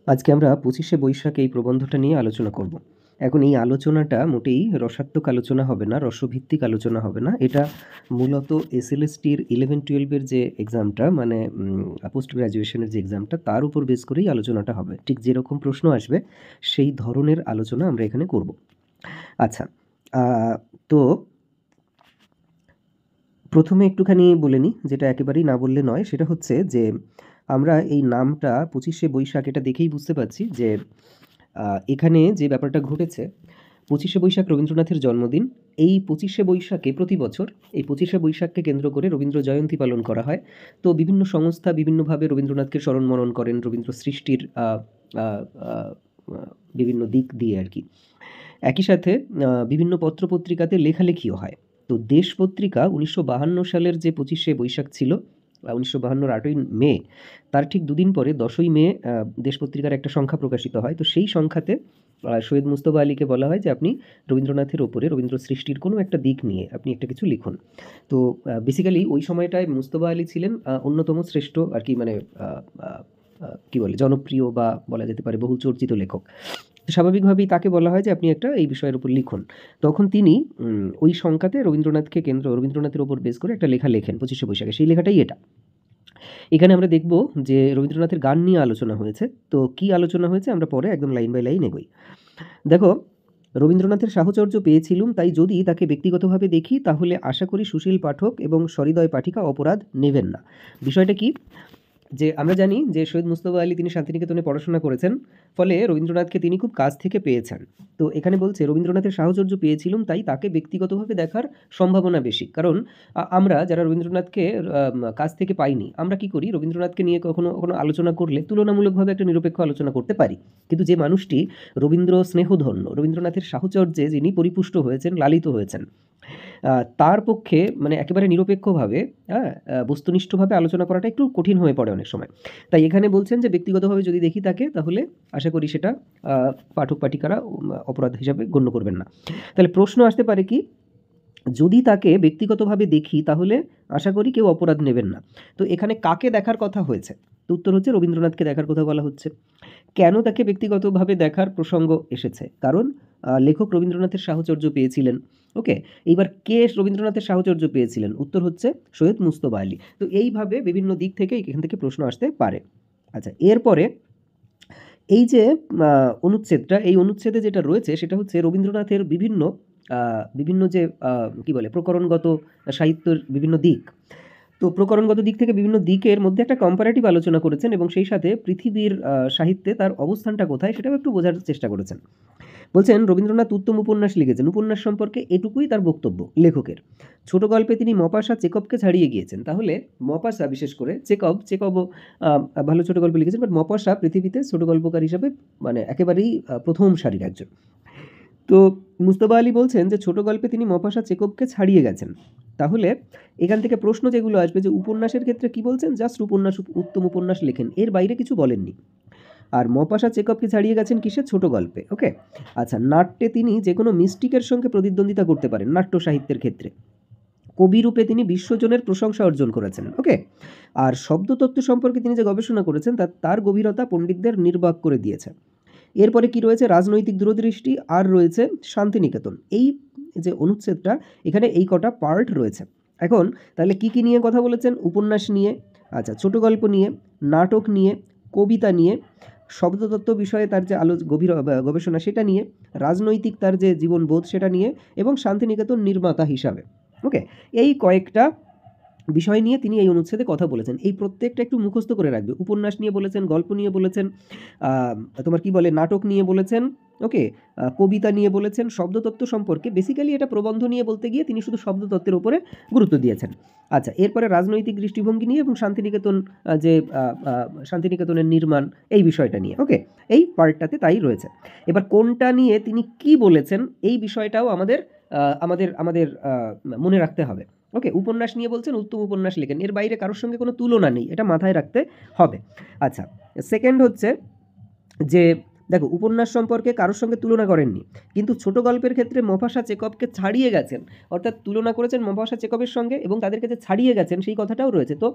আজকে আমরা ২৫শে বৈশাখ এই প্রবন্ধটা নিয়ে আলোচনা করব। এখন এই আলোচনাটা মোটেই রসাত্মক আলোচনা হবে না, রসভিত্তিক আলোচনা হবে না। এটা মূলত এসএলএসটির 11-12 এর যে এক্সামটা মানে পোস্ট গ্র্যাজুয়েশনের যে এক্সামটা তার উপর বেস করেই আলোচনাটা হবে। ঠিক যেরকম প্রশ্ন আসবে সেই ধরনের আলোচনা আমরা এখানে করব। আচ্ছা, তো প্রথমে একটুখানি বলে নিই, যেটা একেবারেই না বললে নয়, সেটা হচ্ছে যে আমরা এই নামটা ২৫শে বৈশাখ এটা দেখেই বুঝতে পারছি যে এখানে যে ব্যাপারটা ঘটেছে, ২৫শে বৈশাখ রবীন্দ্রনাথের জন্মদিন। এই ২৫শে বৈশাখে প্রতি বছর এই ২৫শে বৈশাখকে কেন্দ্র করে রবীন্দ্র জয়ন্তী পালন করা হয়। তো বিভিন্ন সংস্থা বিভিন্নভাবে রবীন্দ্রনাথকে স্মরণ মনন করেন রবীন্দ্র সৃষ্টির বিভিন্ন দিক দিয়ে আর কি। একই সাথে বিভিন্ন পত্রপত্রিকাতে লেখালেখিও হয়। তো দেশ পত্রিকা ১৯৫২ সালের যে ২৫শে বৈশাখ ছিল, ১৯৫২-র ৮ই মে, তার ঠিক দুদিন পরে ১০ই মে দেশ পত্রিকার একটা সংখ্যা প্রকাশিত হয়। তো সেই সংখ্যাতে সৈয়দ মুজতবা আলীকে বলা হয় যে আপনি রবীন্দ্রনাথের ওপরে রবীন্দ্র সৃষ্টির কোনো একটা দিক নিয়ে আপনি একটা কিছু লিখুন। তো বেসিক্যালি ওই সময়টায় মুজতবা আলী ছিলেন অন্যতম শ্রেষ্ঠ আর কি, মানে কি বলে, জনপ্রিয় বা বলা যেতে পারে বহুল চর্চিত লেখক। তো স্বাভাবিকভাবেই তাকে বলা হয় যে আপনি একটা এই বিষয়ের উপর লিখুন। তখন তিনি ওই সংখ্যাতে রবীন্দ্রনাথের উপর বেস করে একটা লেখা লেখেন ২৫শে বৈশাখে। সেই লেখাটাই এটা। এখানে আমরা দেখব যে রবীন্দ্রনাথের গান নিয়ে আলোচনা হয়েছে। তো কি আলোচনা হয়েছে আমরা পরে একদম লাইন বাই লাইন এগোই। দেখো, রবীন্দ্রনাথের সাহচর্য পেয়েছিলুম, তাই যদি তাকে ব্যক্তিগতভাবে দেখি তাহলে আশা করি সুশীল পাঠক এবং সহৃদয় পাঠিকা অপরাধ নেবেন না। বিষয়টা কি? যে আমরা জানি যে সৈয়দ মুজতবা আলী তিনি শান্তিনিকেতনে পড়াশোনা করেছেন, ফলে রবীন্দ্রনাথকে তিনি খুব কাছ থেকে পেয়েছেন। তো এখানে বলছে রবীন্দ্রনাথের সাহচর্য পেয়েছিলুম, তাই তাকে ব্যক্তিগতভাবে দেখার সম্ভাবনা বেশি। কারণ আমরা যারা রবীন্দ্রনাথকে কাছ থেকে পাইনি, আমরা কি করি, রবীন্দ্রনাথকে নিয়ে কখনো কখনো আলোচনা করলে তুলনামূলকভাবে একটা নিরপেক্ষ আলোচনা করতে পারি। কিন্তু যে মানুষটি রবীন্দ্র স্নেহধন্য, রবীন্দ্রনাথের সাহচর্যে যিনি পরিপুষ্ট হয়েছেন, লালিত হয়েছেন, তার পক্ষে মানে একেবারে নিরপেক্ষভাবে, হ্যাঁ, বস্তুনিষ্ঠভাবে আলোচনা করাটা একটু কঠিন হয়ে পড়ে অনেক সময়। তাই এখানে বলছেন যে ব্যক্তিগতভাবে যদি দেখি তাকে, তাহলে আশা করি সেটা পাঠক পাঠিকারা অপরাধ হিসাবে গণ্য করবেন না। তাহলে প্রশ্ন আসতে পারে কি, যদি তাকে ব্যক্তিগতভাবে দেখি তাহলে আশা করি কেউ অপরাধ নেবেন না। তো এখানে কাকে দেখার কথা হয়েছে? তো উত্তর হচ্ছে রবীন্দ্রনাথকে দেখার কথা বলা হচ্ছে। কেন তাকে ব্যক্তিগতভাবে দেখার প্রসঙ্গ এসেছে? কারণ লেখক রবীন্দ্রনাথের সাহচর্য পেয়েছিলেন। ওকে, এইবার কে রবীন্দ্রনাথের সাহচর্য পেয়েছিলেন? উত্তর হচ্ছে সৈয়দ মুজতবা আলী। তো এইভাবে বিভিন্ন দিক থেকে এখান থেকে প্রশ্ন আসতে পারে। আচ্ছা, এরপরে এই যে অনুচ্ছেদটা, এই অনুচ্ছেদে যেটা রয়েছে সেটা হচ্ছে রবীন্দ্রনাথের বিভিন্ন যে কি বলে প্রকরণগত সাহিত্যের বিভিন্ন দিক। তো প্রকরণগত দিক থেকে বিভিন্ন দিকের মধ্যে একটা কম্পারেটিভ আলোচনা করেছেন এবং সেই সাথে পৃথিবীর সাহিত্যে তার অবস্থানটা কোথায় সেটাও একটু বোঝার চেষ্টা করেছেন। বলছেন রবীন্দ্রনাথ উত্তম উপন্যাস লিখেছেন। উপন্যাস সম্পর্কে এটুকুই তার বক্তব্য লেখকের। ছোট গল্পে তিনি মপাসা চেকভকে ছাড়িয়ে গিয়েছেন। তাহলে মপাসা, বিশেষ করে চেকভও ভালো ছোট গল্প লিখেছেন, বাট মপাসা পৃথিবীতে ছোট গল্পকার হিসাবে মানে একেবারেই প্রথম সারির একজন। তো মুজতবা আলী বলছেন যে ছোট গল্পে তিনি মপাসা চেকভকে ছাড়িয়ে গেছেন। তাহলে এখান থেকে প্রশ্ন যেগুলো আসবে যে উপন্যাসের ক্ষেত্রে কি বলছেন, জাস্ট উত্তম উপন্যাস লেখেন, এর বাইরে কিছু বলেননি। আর মপাসা চেকভকে ছাড়িয়ে গেছেন কিসে? ছোট গল্পে। ওকে, আচ্ছা, নাট্যে তিনি যে কোনো মিস্টিকের সঙ্গে প্রতিদ্বন্দ্বিতা করতে পারেন নাট্য সাহিত্যের ক্ষেত্রে। কবিরূপে তিনি বিশ্বজনের প্রশংসা অর্জন করেছেন। ওকে, আর শব্দতত্ত্ব সম্পর্কে তিনি যে গবেষণা করেছেন তার গভীরতা পণ্ডিতদের নির্বাক করে দিয়েছে। এরপরে কি রয়েছে? রাজনৈতিক দূরদৃষ্টি, আর রয়েছে শান্তিনিকেতন। এই যে অনুচ্ছেদটা, এখানে এই কটা পার্ট রয়েছে। এখন তাহলে কি কি নিয়ে কথা বলেছেন? উপন্যাস নিয়ে, আচ্ছা, ছোট গল্প নিয়ে, নাটক নিয়ে, কবিতা নিয়ে, শব্দতত্ত্ব বিষয়ে তার যে গভীর গবেষণা সেটা নিয়ে, রাজনৈতিক তার যে জীবনবোধ সেটা নিয়ে, এবং শান্তিনিকেতন নির্মাতা হিসাবে। ওকে, এই কয়েকটা বিষয় নিয়ে তিনি এই অনুচ্ছেদে কথা বলেছেন। এই প্রত্যেকটা একটু মুখস্থ করে রাখবে। উপন্যাস নিয়ে বলেছেন, গল্প নিয়ে বলেছেন, তোমার কি বলে নাটক নিয়ে বলেছেন, ওকে, কবিতা নিয়ে বলেছেন, শব্দতত্ত্ব সম্পর্কে। বেসিক্যালি এটা প্রবন্ধ নিয়ে বলতে গিয়ে তিনি শুধু শব্দতত্ত্বের উপরে গুরুত্ব দিয়েছেন। আচ্ছা, এরপরে রাজনৈতিক দৃষ্টিভঙ্গি নিয়ে এবং শান্তিনিকেতন শান্তিনিকেতনের নির্মাণ, এই বিষয়টা নিয়ে। ওকে, এই পার্টটাতে তাই রয়েছে। এবার কোনটা নিয়ে তিনি কি বলেছেন এই বিষয়টাও আমাদের আমাদের আমাদের মনে রাখতে হবে। ওকে, উপন্যাস নিয়ে বলছেন উত্তম উপন্যাস লেখেন, এর বাইরে কারোর সঙ্গে কোনো তুলনা নেই, এটা মাথায় রাখতে হবে। আচ্ছা, সেকেন্ড হচ্ছে যে দেখো উপন্যাস সম্পর্কে কারোর সঙ্গে তুলনা করেননি, কিন্তু ছোট গল্পের ক্ষেত্রে মফাসা চেকভকে ছাড়িয়ে গেছেন, অর্থাৎ তুলনা করেছেন মফাসা চেকভের সঙ্গে এবং তাদেরকে যে ছাড়িয়ে গেছেন সেই কথাটাও রয়েছে। তো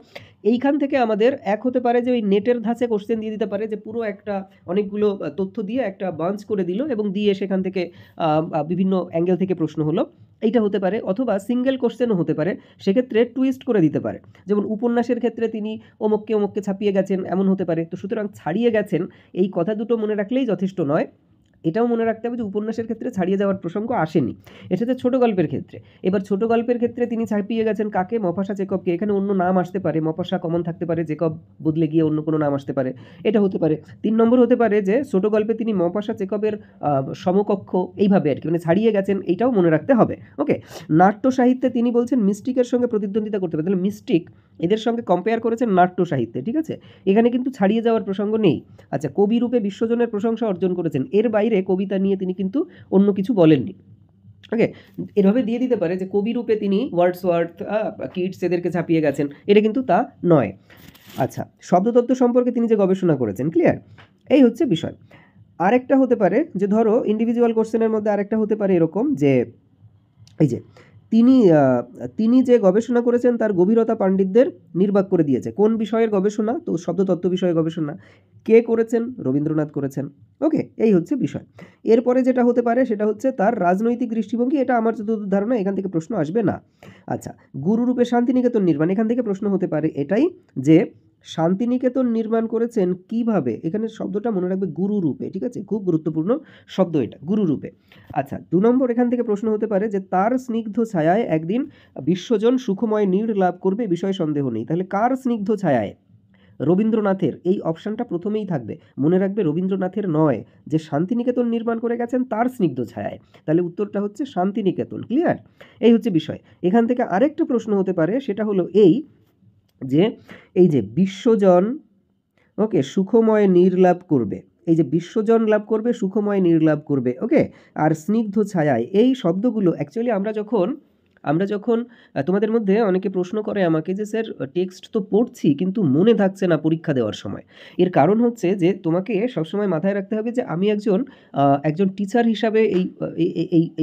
এইখান থেকে আমাদের এক হতে পারে যে ওই নেটের ধাঁচে কোশ্চেন দিয়ে দিতে পারে, যে পুরো একটা অনেকগুলো তথ্য দিয়ে একটা বাঞ্চ করে দিল এবং দিয়ে সেখান থেকে বিভিন্ন অ্যাঙ্গেল থেকে প্রশ্ন হলো, এইটা হতে পারে। অথবা সিঙ্গেল কোশ্চেনও হতে পারে, সেক্ষেত্রে টুইস্ট করে দিতে পারে, যেমন উপন্যাসের ক্ষেত্রে তিনি অমুককে অমুককে ছাপিয়ে গেছেন, এমন হতে পারে। তো সুতরাং ছাড়িয়ে গেছেন এই কথা দুটো মনে রাখলেই যথেষ্ট নয়, এটাও মনে রাখতে হবে যে উপন্যাসের ক্ষেত্রে ছাড়িয়ে যাওয়ার প্রসঙ্গ আসেনি। এর সাথে ছোট গল্পের ক্ষেত্রে, এবার ছোট গল্পের ক্ষেত্রে তিনি ছাপিয়ে গেছেন কাকে? মফাসা চেকভকে। এখানে অন্য নাম আসতে পারে, মফাসা কমন থাকতে পারে, চেকভ বদলে গিয়ে অন্য কোনো নাম আসতে পারে, এটা হতে পারে। 3 নম্বর হতে পারে যে ছোট গল্পে তিনি মফাসা চেকভের সমকক্ষ, এইভাবে আর কি, মানে ছাড়িয়ে গেছেন, এইটাও মনে রাখতে হবে। ওকে, নাট্য সাহিত্যে তিনি বলছেন মিস্টিকের সঙ্গে প্রতিদ্বন্দ্বিতা করতে পারে, তাহলে মিস্টিক এদের সঙ্গে কম্পেয়ার করেছেন নাট্য সাহিত্যে, ঠিক আছে, এখানে কিন্তু ছাড়িয়ে যাওয়ার প্রসঙ্গ নেই। আচ্ছা, কবি রূপে বিশ্বজনের প্রশংসা অর্জন করেছেন, এর বাইরে কবিতা নিয়ে তিনি কিন্তু অন্য কিছু বলেননি। ওকে, এভাবে দিয়ে দিতে পারে যে কবি রূপে তিনি ওয়ার্ডসওয়ার্থ, কিটস এদেরকে ছাপিয়ে গেছেন, এটা কিন্তু তা নয়। আচ্ছা, শব্দতত্ত্ব সম্পর্কে তিনি যে গবেষণা করেছেন, ক্লিয়ার, এই হচ্ছে বিষয়। আরেকটা হতে পারে যে ধরো ইন্ডিভিজুয়াল কোশ্চেনের মধ্যে আরেকটা হতে পারে এরকম যে এই যে তিনি যে গবেষণা করেছেন তার গভীরতা পাণ্ডিত্যদের নির্বাক করে দিয়েছে। কোন বিষয়ের গবেষণা? তো শব্দতত্ত্ব বিষয়ে গবেষণা। কে করেছেন? রবীন্দ্রনাথ করেছেন। ওকে, এই হচ্ছে বিষয়। এরপরে যেটা হতে পারে সেটা হচ্ছে তার রাজনৈতিক দৃষ্টিভঙ্গি, এটা আমার যতদূর ধারণা এখান থেকে প্রশ্ন আসবে না। আচ্ছা, গুরুরূপে শান্তিনিকেতন নির্মাণ, এখান থেকে প্রশ্ন হতে পারে এটাই যে শান্তিনিকেতন নির্মাণ করেছেন কিভাবে, এখানে শব্দটা মনে রাখবে গুরুরূপে, ঠিক আছে, খুব গুরুত্বপূর্ণ শব্দ এটা, গুরুরূপে। আচ্ছা, 2 নম্বর এখান থেকে প্রশ্ন হতে পারে যে তার স্নিগ্ধ ছায়ায় একদিন বিশ্বজন সুখময় নীড় লাভ করবে, বিষয়ে সন্দেহ নেই। তাহলে কার স্নিগ্ধ ছায়ায়? রবীন্দ্রনাথের, এই অপশানটা প্রথমেই থাকবে, মনে রাখবে রবীন্দ্রনাথের নয়, যে শান্তিনিকেতন নির্মাণ করে গেছেন তার স্নিগ্ধ ছায়ায়, তাহলে উত্তরটা হচ্ছে শান্তিনিকেতন, ক্লিয়ার, এই হচ্ছে বিষয়। এখান থেকে আরেকটা প্রশ্ন হতে পারে, সেটা হলো এই যে বিশ্বজন, ওকে, সুখময় নির্লাভ করবে, এই যে বিশ্বজন লাভ করবে, সুখময় নির্লাভ করবে, ওকে, আর স্নিগ্ধ ছায়ায়, এই শব্দগুলো অ্যাকচুয়ালি আমরা যখন তোমাদের মধ্যে অনেকে প্রশ্ন করে আমাকে যে স্যার টেক্সট তো পড়ছি কিন্তু মনে থাকছে না পরীক্ষা দেওয়ার সময়। এর কারণ হচ্ছে যে তোমাকে সবসময় মাথায় রাখতে হবে যে আমি একজন টিচার হিসাবে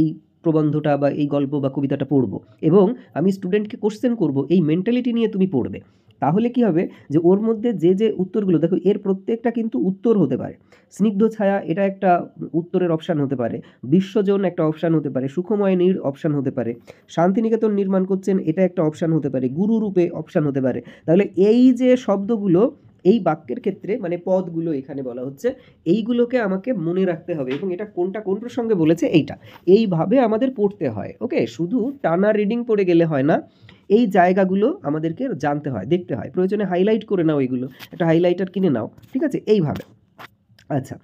এই প্রবন্ধটা বা এই গল্প বা কবিতাটা পড়বো এবং আমি স্টুডেন্টকে কোশ্চেন করব, এই মেন্টালিটি নিয়ে তুমি পড়বে। তাহলে কি হবে যে ওর মধ্যে যে উত্তরগুলো, দেখো এর প্রত্যেকটা কিন্তু উত্তর হতে পারে। স্নিগ্ধ ছায়া এটা একটা উত্তরের অপশান হতে পারে, বিশ্বজন একটা অপশান হতে পারে, সুখময় নীড় অপশান হতে পারে, শান্তিনিকেতন নির্মাণ করছেন এটা একটা অপশান হতে পারে, গুরুরূপে অপশান হতে পারে। তাহলে এই যে শব্দগুলো এই বাক্যের ক্ষেত্রে, মানে পদগুলো এখানে বলা হচ্ছে, এইগুলোকে আমাকে মনে রাখতে হবে এবং এটা কোনটা কোন প্রসঙ্গে বলেছে এইভাবে আমাদের পড়তে হয়। ওকে, শুধু টানা রিডিং পড়ে গেলে হয় না, এই জায়গাগুলো আমাদেরকে জানতে হয়, দেখতে হয়, প্রয়োজনে হাইলাইট করে নাও, এইগুলো একটা হাইলাইটার কিনে নাও, ঠিক আছে, এইভাবে। আচ্ছা,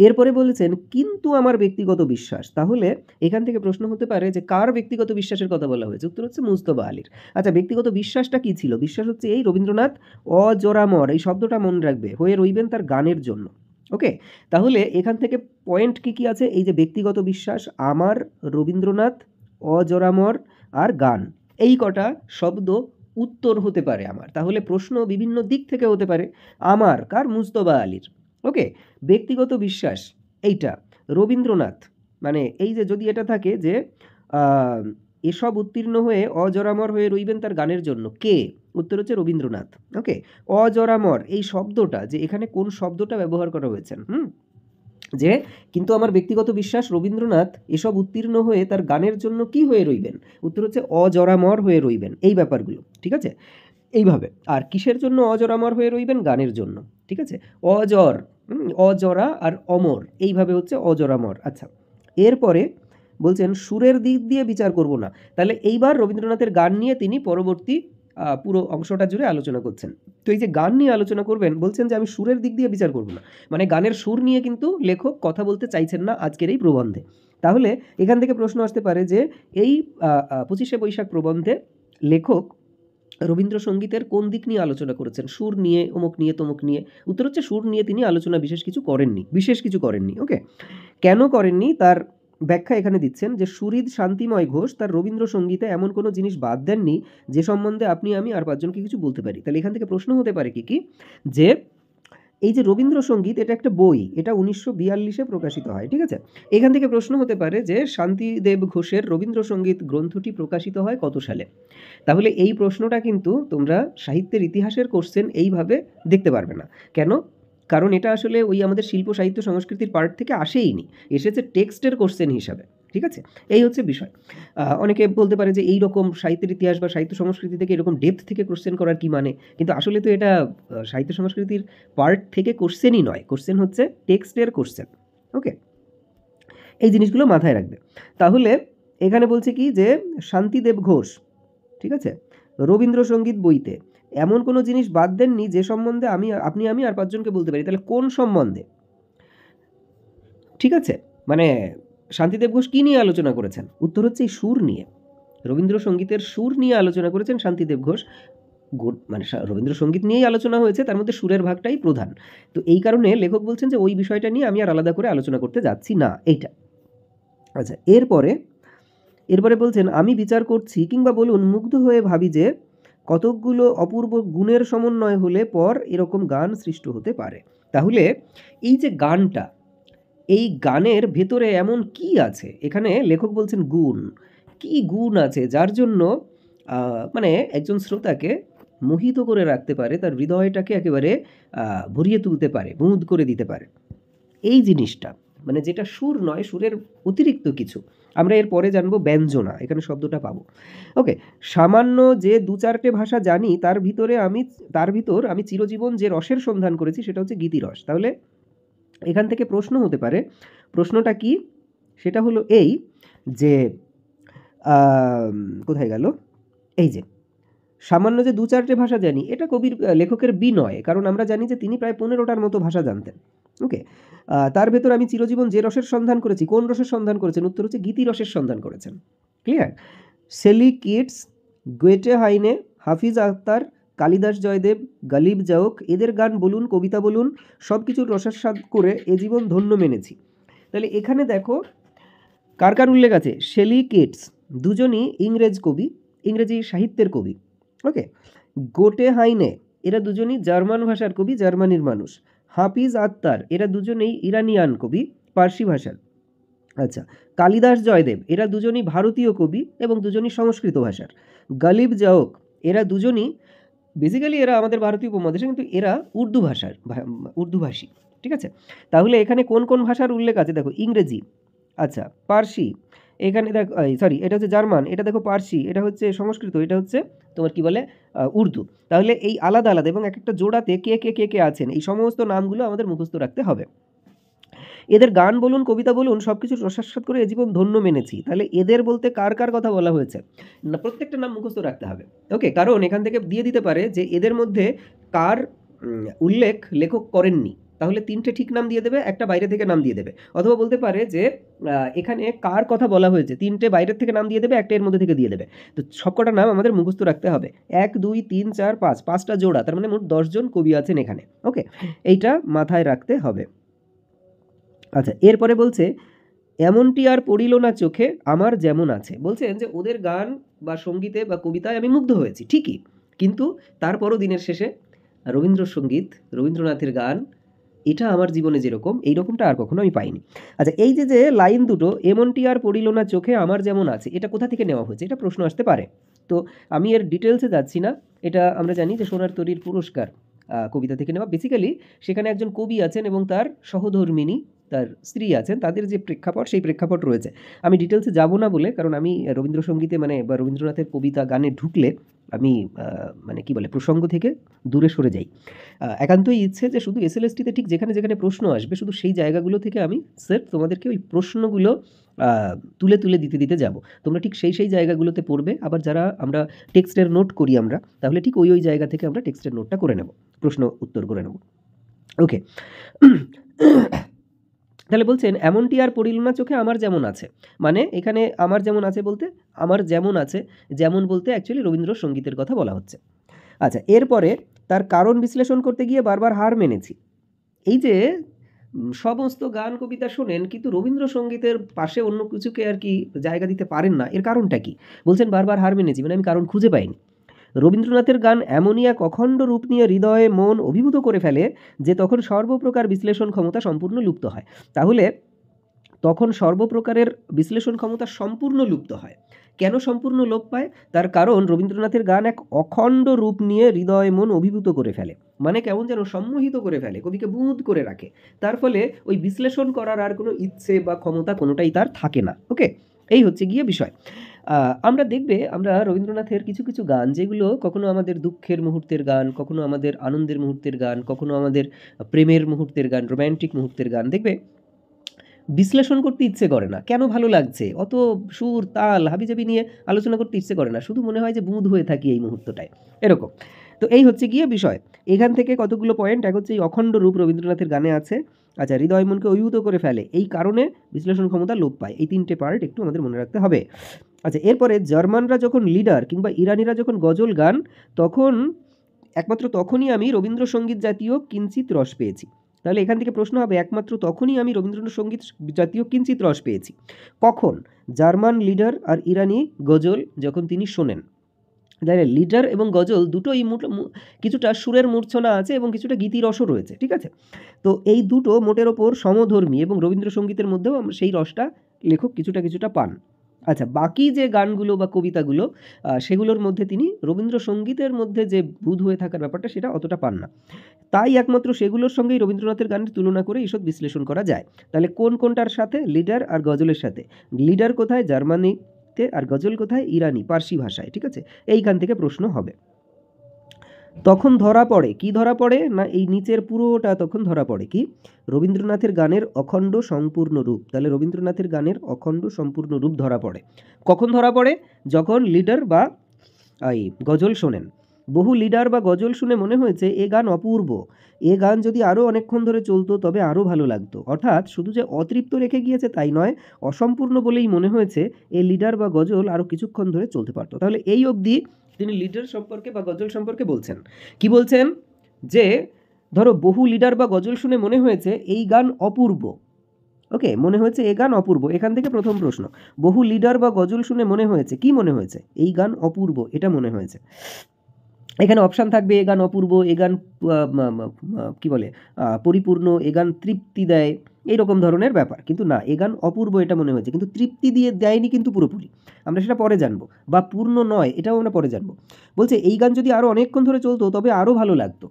এরপরে বলেছেন কিন্তু আমার ব্যক্তিগত বিশ্বাস, তাহলে এখান থেকে প্রশ্ন হতে পারে যে কার ব্যক্তিগত বিশ্বাসের কথা বলা হয়েছে? উত্তর হচ্ছে মুজতবা আলীর। আচ্ছা, ব্যক্তিগত বিশ্বাসটা কি ছিল? বিশ্বাস হচ্ছে এই রবীন্দ্রনাথ অজরামর, এই শব্দটা মনে রাখবে, হয়ে রইবেন তার গানের জন্য। ওকে, তাহলে এখান থেকে পয়েন্ট কি আছে? এই যে ব্যক্তিগত বিশ্বাস, আমার, রবীন্দ্রনাথ, অজরামর আর গান, এই কটা শব্দ উত্তর হতে পারে আমার। তাহলে প্রশ্ন বিভিন্ন দিক থেকে হতে পারে। আমার কার? মুজতবা আলীর। ওকে, ব্যক্তিগত বিশ্বাস এইটা রবীন্দ্রনাথ, মানে এই যে যদি এটা থাকে যে এসব উত্তীর্ণ হয়ে অজরামর হয়ে রইবেন তার গানের জন্য, কে? উত্তর হচ্ছে রবীন্দ্রনাথ। ওকে, অজরামর এই শব্দটা, যে এখানে কোন শব্দটা ব্যবহার করা হয়েছে, যে কিন্তু আমার ব্যক্তিগত বিশ্বাস রবীন্দ্রনাথ এসব উত্তীর্ণ হয়ে তার গানের জন্য কি হয়ে রইবেন? উত্তর হচ্ছে অজরামর হয়ে রইবেন, এই ব্যাপারগুলো, ঠিক আছে, এইভাবে। আর কিসের জন্য অজরামর হয়ে রইবেন? গানের জন্য, ঠিক আছে, অজর, অজরা আর অমর, এইভাবে হচ্ছে অজরামর। আচ্ছা, এরপরে বলছেন সুরের দিক দিয়ে বিচার করব না, তাহলে এইবার রবীন্দ্রনাথের গান নিয়ে তিনি পরবর্তী পুরো অংশটা জুড়ে আলোচনা করছেন। তো এই যে গান নিয়ে আলোচনা করবেন, বলছেন যে আমি সুরের দিক দিয়ে বিচার করব না, মানে গানের সুর নিয়ে কিন্তু লেখক কথা বলতে চাইছেন না আজকের এই প্রবন্ধে। তাহলে এখান থেকে প্রশ্ন আসতে পারে যে এই 25শে বৈশাখ প্রবন্ধে লেখক রবীন্দ্রসঙ্গীতের কোন দিক নিয়ে আলোচনা করেছেন? সুর নিয়ে, অমুক নিয়ে, তমুক নিয়ে। উত্তর হচ্ছে সুর নিয়ে তিনি আলোচনা বিশেষ কিছু করেননি। ওকে, কেন করেননি তার ব্যাখ্যা এখানে দিচ্ছেন যে সুহৃদ শান্তিময় ঘোষ তার রবীন্দ্রসঙ্গীতে এমন কোনো জিনিস বাদ দেননি যে সম্বন্ধে আপনি আমি আর 5 জনকে কিছু বলতে পারি। তাহলে এখান থেকে প্রশ্ন হতে পারে কি যে এই যে রবীন্দ্রসঙ্গীত, এটা একটা বই, এটা 1942-এ প্রকাশিত হয়, ঠিক আছে? এখান থেকে প্রশ্ন হতে পারে যে শান্তিদেব ঘোষের রবীন্দ্রসঙ্গীত গ্রন্থটি প্রকাশিত হয় কত সালে? তাহলে এই প্রশ্নটা কিন্তু তোমরা সাহিত্যের ইতিহাসের কোশ্চেন এইভাবে দেখতে পারবে না। কেন? কারণ এটা আসলে ওই আমাদের শিল্প সাহিত্য সংস্কৃতির পার্ট থেকে আসেইনি, এসেছে টেক্সটের কোশ্চেন হিসাবে, ঠিক আছে? এই হচ্ছে বিষয়। অনেকে বলতে পারে যে এই রকম সাহিত্যের ইতিহাস বা সাহিত্য সংস্কৃতি থেকে এরকম ডেপথ থেকে কোশ্চেন করার কি মানে? কিন্তু আসলে তো এটা সাহিত্য সংস্কৃতির পার্ট থেকে কোশ্চেনই নয়, কোশ্চেন হচ্ছে টেক্সটের কোশ্চেন। ওকে, এই জিনিসগুলো মাথায় রাখবে। তাহলে এখানে বলছে কি যে শান্তিদেব ঘোষ, ঠিক আছে, রবীন্দ্রসঙ্গীত বইতে এমন কোনো জিনিস বাদ দেননি যে সম্বন্ধে আপনি আমি আর পাঁচজনকে বলতে পারি। তাহলে কোন সম্বন্ধে? ঠিক আছে, মানে শান্তিদেব ঘোষ কী নিয়ে আলোচনা করেছেন? উত্তর হচ্ছে এই সুর নিয়ে। রবীন্দ্রসঙ্গীতের সুর নিয়ে আলোচনা করেছেন শান্তিদেব ঘোষ। মানে রবীন্দ্রসঙ্গীত নিয়েই আলোচনা হয়েছে, তার মধ্যে সুরের ভাগটাই প্রধান। তো এই কারণে লেখক বলছেন যে ওই বিষয়টা নিয়ে আমি আর আলাদা করে আলোচনা করতে যাচ্ছি না, এইটা। আচ্ছা, এরপরে বলছেন আমি বিচার করছি কিংবা বলুন মুগ্ধ হয়ে ভাবি যে কতকগুলো অপূর্ব গুণের সমন্বয় হলে পর এরকম গান সৃষ্ট হতে পারে। তাহলে এই যে গানটা, এই গানের ভেতরে এমন কি আছে? এখানে লেখক বলছেন গুণ। কি গুণ আছে যার জন্য মানে একজন শ্রোতাকে মোহিত করে রাখতে পারে, তার হৃদয়টাকে একেবারে ভরিয়ে তুলতে পারে, মুগ্ধ করে দিতে পারে? এই জিনিসটা মানে যেটা সুর নয়, সুরের অতিরিক্ত কিছু। আমরা এর পরে জানবো ব্যঞ্জনা, এখানে শব্দটা পাবো। ওকে, সামান্য যে দু চারটে ভাষা জানি তার ভিতর আমি চিরজীবন যে রসের সন্ধান করেছি সেটা হচ্ছে গীতিরস। তাহলে এখান থেকে প্রশ্ন হতে পারে, প্রশ্নটা কি? সেটা হলো এই যে কোথায় গেল? এই যে সামান্য যে দু চারটে ভাষা জানি, এটা লেখকের বিনয়, কারণ আমরা জানি যে তিনি প্রায় 15টার মতো ভাষা জানতেন। ওকে, তার ভেতর আমি চিরজীবন যে রসের সন্ধান করেছি, কোন রসের সন্ধান করেছেন? উত্তর হচ্ছে গীতি রসের সন্ধান করেছেন। ক্লিয়ার? সেলি কিটস, গোয়েটে হাইনে, হাফিজ আখতার, কালিদাস জয়দেব, গালিব জাওক, এদের গান বলুন, কবিতা বলুন, সব কিছুর রসাস্বাদ করে এ জীবন ধন্য মেনেছি। তাহলে এখানে দেখো কার কার উল্লেখ আছে? শেলি কিটস, দুজনই ইংরেজ কবি, ইংরেজি সাহিত্যের কবি। ওকে, গোটে হাইনে, এরা দুজনই জার্মান ভাষার কবি, জার্মানির মানুষ। হাফিজ আত্তার, এরা দুজনেই ইরানিয়ান কবি, পার্সি ভাষার। আচ্ছা, কালিদাস জয়দেব, এরা দুজনই ভারতীয় কবি এবং দুজনই সংস্কৃত ভাষার। গালিব জাওক, এরা দুজনই বেসিক্যালি এরা আমাদের ভারতীয় উপমহাদেশে, কিন্তু এরা উর্দুভাষী। ঠিক আছে, তাহলে এখানে কোন কোন ভাষার উল্লেখ আছে? দেখো ইংরেজি, আচ্ছা পার্সি, এখানে দেখো সরি এটা হচ্ছে জার্মান, এটা দেখো পার্সি, এটা হচ্ছে সংস্কৃত, এটা হচ্ছে তোমার কি বলে উর্দু। তাহলে এই আলাদা আলাদা এবং এক একটা জোড়াতে কে কে কে কে আছেন, এই সমস্ত নামগুলো আমাদের মুখস্থ রাখতে হবে। এদের গান বলুন, কবিতা বলুন, সব কিছু রসাস্বাদ করে এ জীবন ধন্য মেনেছি। তাহলে এদের বলতে কার কার কথা বলা হয়েছে না, প্রত্যেকটা নাম মুখস্থ রাখতে হবে। ওকে, কারণ এখান থেকে দিয়ে দিতে পারে যে এদের মধ্যে কার উল্লেখ লেখক করেননি, তাহলে তিনটে ঠিক নাম দিয়ে দেবে, একটা বাইরে থেকে নাম দিয়ে দেবে। অথবা বলতে পারে যে এখানে কার কথা বলা হয়েছে, তিনটে বাইরের থেকে নাম দিয়ে দেবে, একটা এর মধ্যে থেকে দিয়ে দেবে। তো সবকটা নাম আমাদের মুখস্থ রাখতে হবে। 1 2 3 4 5, 5টা জোড়া, তার মানে মোট 10 জন কবি আছেন এখানে। ওকে, এইটা মাথায় রাখতে হবে। আচ্ছা, এরপরে বলছে এমনটি আর পড়িল না চোখে আমার যেমন আছে। বলছেন যে ওদের গান বা সঙ্গীতে বা কবিতায় আমি মুগ্ধ হয়েছি ঠিকই, কিন্তু তারপরও দিনের শেষে রবীন্দ্রসঙ্গীত, রবীন্দ্রনাথের গান, এটা আমার জীবনে যেরকম, এইরকমটা আর কখনো আমি পাইনি। আচ্ছা, এই যে যে লাইন দুটো, এমনটি আর পড়িল না চোখে আমার যেমন আছে, এটা কোথা থেকে নেওয়া হয়েছে? এটা প্রশ্ন আসতে পারে। তো আমি এর ডিটেলসে যাচ্ছি না। এটা আমরা জানি যে সোনার তরীর পুরস্কার কবিতা থেকে নেওয়া। বেসিক্যালি সেখানে একজন কবি আছেন এবং তার সহধর্মিণী, তার স্ত্রী আছেন, তাদের যে প্রেক্ষাপট, সেই প্রেক্ষাপট রয়েছে। আমি ডিটেলসে যাব না বলে, কারণ আমি রবীন্দ্রসঙ্গীতে মানে বা রবীন্দ্রনাথের কবিতা গানে ঢুকলে আমি মানে কি বলে প্রসঙ্গ থেকে দূরে সরে যাই। একান্তই ইচ্ছে যে শুধু এসএলএসটিতে ঠিক যেখানে যেখানে প্রশ্ন আসবে শুধু সেই জায়গাগুলো থেকে আমি স্যার তোমাদেরকে ওই প্রশ্নগুলো তুলে তুলে দিতে দিতে যাব। তোমরা ঠিক সেই সেই জায়গাগুলোতে পড়বে। আবার যারা আমরা টেক্সটের নোট করি আমরা, তাহলে ঠিক ওই জায়গা থেকে আমরা টেক্সটের নোটটা করে নেব, প্রশ্ন উত্তর করে নেব। ওকে, তাহলে বলছেন এমনটি আর পড়িল না চোখে আমার যেমন আছে, মানে এখানে আমার যেমন আছে বলতে আমার যেমন আছে, যেমন বলতে অ্যাকচুয়ালি রবীন্দ্রসঙ্গীতের কথা বলা হচ্ছে। আচ্ছা, এরপরে তার কারণ বিশ্লেষণ করতে গিয়ে বারবার হার মেনেছি। এই যে সমস্ত গান কবিতা শোনেন কিন্তু রবীন্দ্রসঙ্গীতের পাশে অন্য কিছুকে আর কি জায়গা দিতে পারেন না, এর কারণটা কি? বলছেন বারবার হার মেনেছি, মানে আমি কারণ খুঁজে পাইনি। রবীন্দ্রনাথের গান এমনই এক অখণ্ড রূপ নিয়ে হৃদয়ে মন অভিভূত করে ফেলে যে তখন সর্বপ্রকার বিশ্লেষণ ক্ষমতা সম্পূর্ণ লুপ্ত হয়। তাহলে তখন সর্বপ্রকারের বিশ্লেষণ ক্ষমতা সম্পূর্ণ লুপ্ত হয়। কেন সম্পূর্ণ লোপ পায়? তার কারণ রবীন্দ্রনাথের গান এক অখণ্ড রূপ নিয়ে হৃদয় মন অভিভূত করে ফেলে, মানে কেমন যেন সম্মোহিত করে ফেলে, কবিকে বুঁদ করে রাখে। তার ফলে ওই বিশ্লেষণ করার আর কোনো ইচ্ছে বা ক্ষমতা কোনোটাই তার থাকে না। ওকে, এই হচ্ছে গিয়ে বিষয়। আমরা রবীন্দ্রনাথের কিছু কিছু গান, যেগুলো কখনো আমাদের দুঃখের মুহূর্তের গান, কখনো আমাদের আনন্দের মুহূর্তের গান, কখনো আমাদের প্রেমের মুহূর্তের গান, রোম্যান্টিক মুহূর্তের গান, দেখবে বিশ্লেষণ করতে ইচ্ছে করে না। কেন ভালো লাগছে? অত সুর, তাল, হাবিজাবি নিয়ে আলোচনা করতে ইচ্ছে করে না। শুধু মনে হয় যে বুঁদ হয়ে থাকি এই মুহূর্তটায়, এরকম। তো এই হচ্ছে গিয়ে বিষয়। এখান থেকে কতগুলো পয়েন্ট, এক হচ্ছে এই অখণ্ড রূপ রবীন্দ্রনাথের গানে আছে। আচ্ছা, হৃদয় মনকে অভিভূত করে ফেলে, এই কারণে বিশ্লেষণ ক্ষমতা লোপ পায়। এই তিনটে পার্ট একটু আমাদের মনে রাখতে হবে। আচ্ছা, এরপরে জার্মানরা যখন লিডার কিংবা ইরানিরা যখন গজল গান, তখন একমাত্র তখনই আমি রবীন্দ্রসঙ্গীত জাতীয় কিঞ্চিত রস পেয়েছি। তাহলে এখান থেকে প্রশ্ন হবে, একমাত্র তখনই আমি রবীন্দ্রসঙ্গীত জাতীয় কিঞ্চিত রস পেয়েছি। কখন? জার্মান লিডার আর ইরানি গজল যখন তিনি শোনেন। তাহলে লিডার এবং গজল দুটোই কিছুটা সুরের মূর্ছনা আছে এবং কিছুটা গীতিরসও রয়েছে, ঠিক আছে? তো এই দুটো মোটের ওপর সমধর্মী এবং রবীন্দ্রসঙ্গীতের মধ্যেও সেই রসটা লেখক কিছুটা কিছুটা পান। আচ্ছা, বাকি যে গানগুলো বা কবিতাগুলো, সেগুলোর মধ্যে তিনি রবীন্দ্রসঙ্গীতের মধ্যে যে বুঁদ হয়ে থাকার ব্যাপারটা, সেটা অতটা পান না। তাই একমাত্র সেগুলোর সঙ্গেই রবীন্দ্রনাথের গানের তুলনা করে ঈষৎ বিশ্লেষণ করা যায়। তাহলে কোন কোনটার সাথে? লিডার আর গজলের সাথে। লিডার কোথায়? জার্মানিতে, আর গজল কোথায়? ইরানি, পার্সি ভাষায়, ঠিক আছে? এইখান থেকে প্রশ্ন হবে। তখন ধরা পড়ে কি? ধরা পড়ে না এই নিচের পুরোটা তখন ধরা পড়ে কি? রবীন্দ্রনাথের গানের অখণ্ড সম্পূর্ণ রূপ। তাহলে রবীন্দ্রনাথের গানের অখণ্ড সম্পূর্ণ রূপ ধরা পড়ে। কখন ধরা পড়ে? যখন লিডার বা এই গজল শোনেন। বহু লিডার বা গজল শুনে মনে হয়েছে এ গান অপূর্ব, এ গান যদি আরও অনেকক্ষণ ধরে চলতো তবে আরও ভালো লাগতো। অর্থাৎ শুধু যে অতৃপ্ত রেখে গিয়েছে তাই নয়, অসম্পূর্ণ বলেই মনে হয়েছে এ লিডার বা গজল আরও কিছুক্ষণ ধরে চলতে পারতো। তাহলে এই অবধি তিনি লিডার সম্পর্কে বা গজল সম্পর্কে বলছেন। কি বলছেন? যে ধরো বহু লিডার বা গজল শুনে মনে হয়েছে এই গান অপূর্ব। ওকে, মনে হয়েছে এ গান অপূর্ব। এখান থেকে প্রথম প্রশ্ন, বহু লিডার বা গজল শুনে মনে হয়েছে, কি মনে হয়েছে? এই গান অপূর্ব, এটা মনে হয়েছে। এখানে অপশান থাকবে এ গান অপূর্ব, এ গান কি বলে পরিপূর্ণ, এ গান তৃপ্তি দেয়, এইরকম ধরনের ব্যাপার। কিন্তু না, এ গান অপূর্ব এটা মনে হয়েছে, কিন্তু তৃপ্তি দিয়ে দেয়নি কিন্তু পুরোপুরি। আমরা সেটা পরে জানবো। বা পূর্ণ নয়, এটাও আমরা পরে জানবো। বলছে এই গান যদি আরও অনেকক্ষণ ধরে চলতো তবে আরও ভালো লাগতো।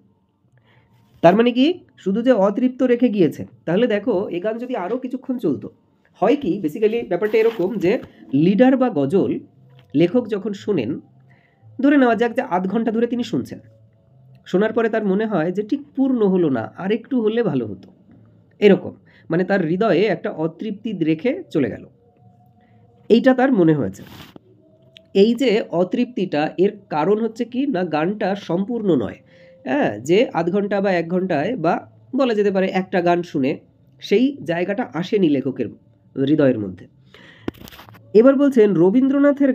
তার মানে কি? শুধু যে অতৃপ্ত রেখে গিয়েছে। তাহলে দেখো, এ গান যদি আরও কিছুক্ষণ চলতো, হয় কি বেসিক্যালি ব্যাপারটা এরকম যে লিডার বা গজল লেখক যখন শোনেন, ধরে নেওয়া যাক যে আধ ঘন্টা ধরে তিনি শুনছেন, শোনার পরে তার মনে হয় যে ঠিক পূর্ণ হলো না, আর একটু হলে ভালো হতো, এরকম। মানে তার হৃদয়ে একটা অতৃপ্তি রেখে চলে গেল, এইটা তার মনে হয়েছে। এই যে অতৃপ্তিটা, এর কারণ হচ্ছে কি না, গানটা সম্পূর্ণ নয়। হ্যাঁ, যে আধ ঘন্টা বা এক ঘন্টায় বা বলা যেতে পারে একটা গান শুনে সেই জায়গাটা আসেনি লেখকের হৃদয়ের মধ্যে। এবার বলছেন রবীন্দ্রনাথের